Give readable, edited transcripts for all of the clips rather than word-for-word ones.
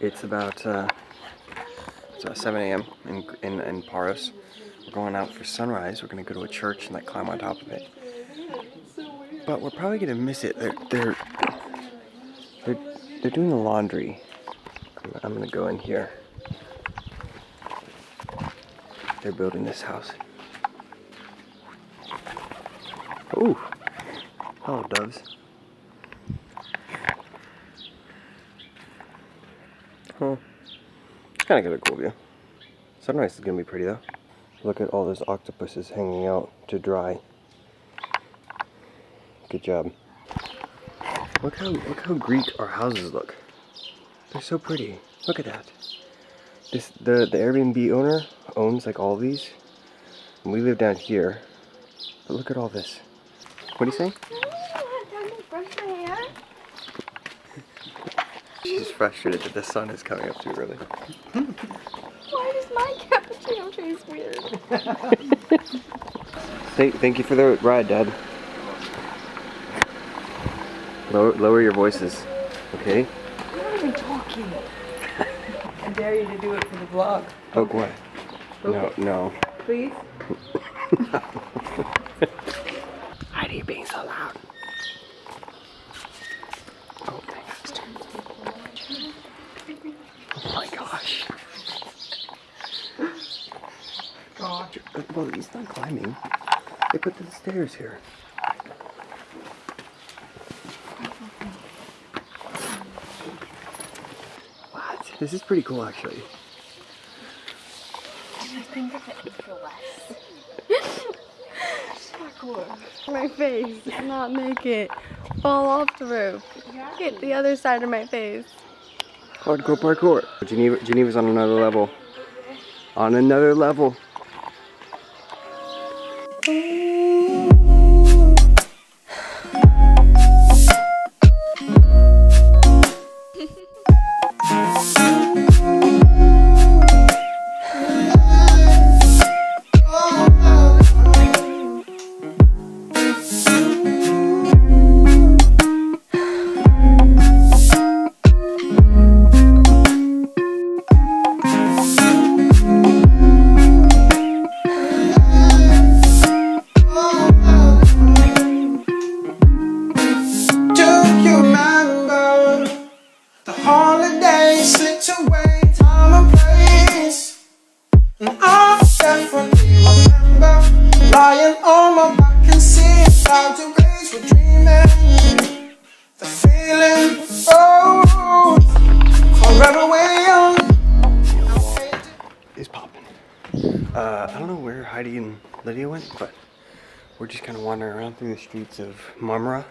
It's about 7 a.m. in Paros. We're going out for sunrise. We're gonna go to a church and like climb on top of it. But we're probably gonna miss it. They're doing the laundry. I'm gonna go in here. They're building this house. Ooh, hello doves. Huh. Kind of got a cool view. Sunrise is gonna be pretty though. Look at all those octopuses hanging out to dry. Good job. Look how Greek our houses look. They're so pretty. Look at that. The Airbnb owner owns like all these. And we live down here. But look at all this. What are you saying? Time to brush my hair. She's frustrated that the sun is coming up too early. Why does my cappuccino taste weird? Thank you for the ride, Dad. Lower your voices, okay? I'm not even talking. I dare you to do it for the vlog. Oh, what? Okay. No. Please? Why are you being so loud? Oh, dang it. Oh my gosh. God. Well, he's not climbing. They put the stairs here. What? This is pretty cool, actually. I think of it for less. Parkour. My face, not make it fall off the roof. Hit the other side of my face. Hardcore parkour. Geneva's on another level. On another level. I don't know where Heidi and Lydia went, but we're just kind of wandering around through the streets of Marmara.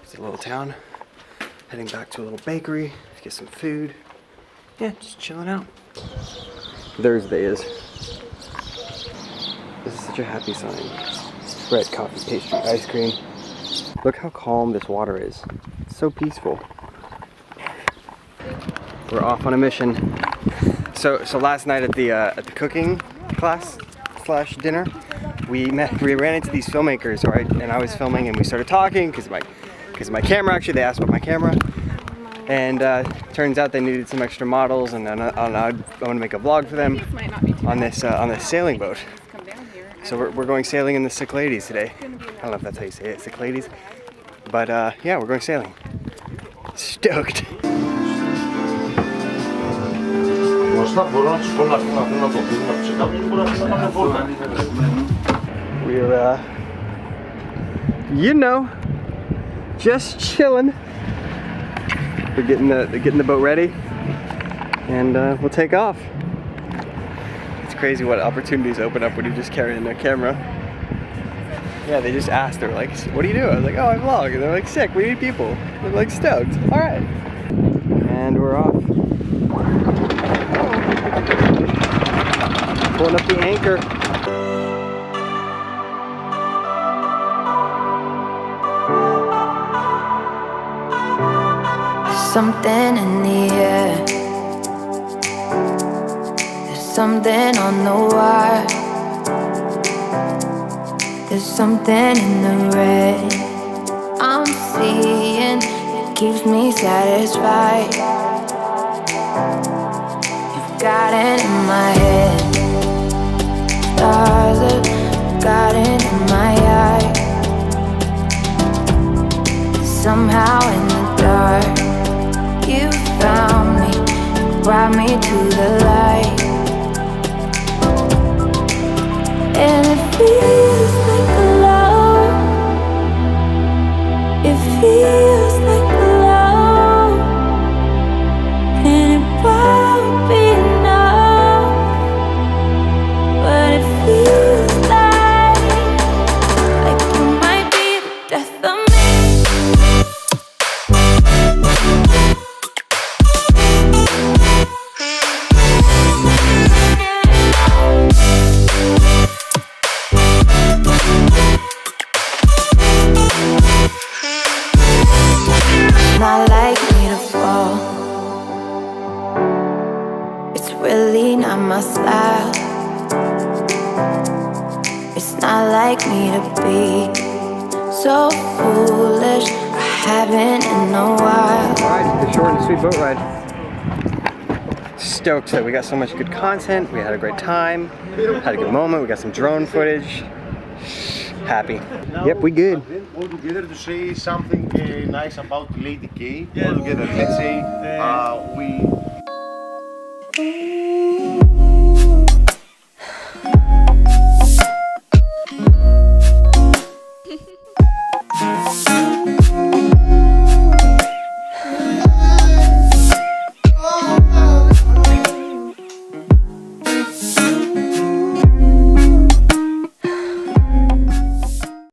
It's a little town. Heading back to a little bakery to get some food. Yeah, just chilling out. Thursday is. This is such a happy sign. Bread, coffee, pastry, ice cream. Look how calm this water is. It's so peaceful. We're off on a mission. So last night at the cooking class / dinner, we ran into these filmmakers, right? And I was filming, and we started talking because of my camera. Actually, they asked about my camera, and turns out they needed some extra models, and then I want to make a vlog for them on this sailing boat. So we're going sailing in the Cyclades today. I don't know if that's how you say it, Cyclades, but yeah, we're going sailing. Stoked. We're you know, just chilling. We're getting the boat ready, and we'll take off. It's crazy what opportunities open up when you just carry in a camera. Yeah, they just asked. They're like, "What do you do?" I was like, "Oh, I vlog." And they're like, "Sick. We need people." They're like, "Stoked." All right, and we're off. Pulling up the anchor. Something in the air. There's something on the wire. There's something in the red I'm seeing. It keeps me satisfied. brought me to the light. And it feels like love. It feels like love. And it won't be enough. But it feels like you might be the death of me. Not like me to fall. It's really not my style. It's not like me to be so foolish. I haven't in a while. Alright, the short and sweet boat ride. Stoked that we got so much good content. We had a great time. Had a good moment. We got some drone footage. Happy. Yep, we good. All together to say something nice about Lady K. All together, let's say we.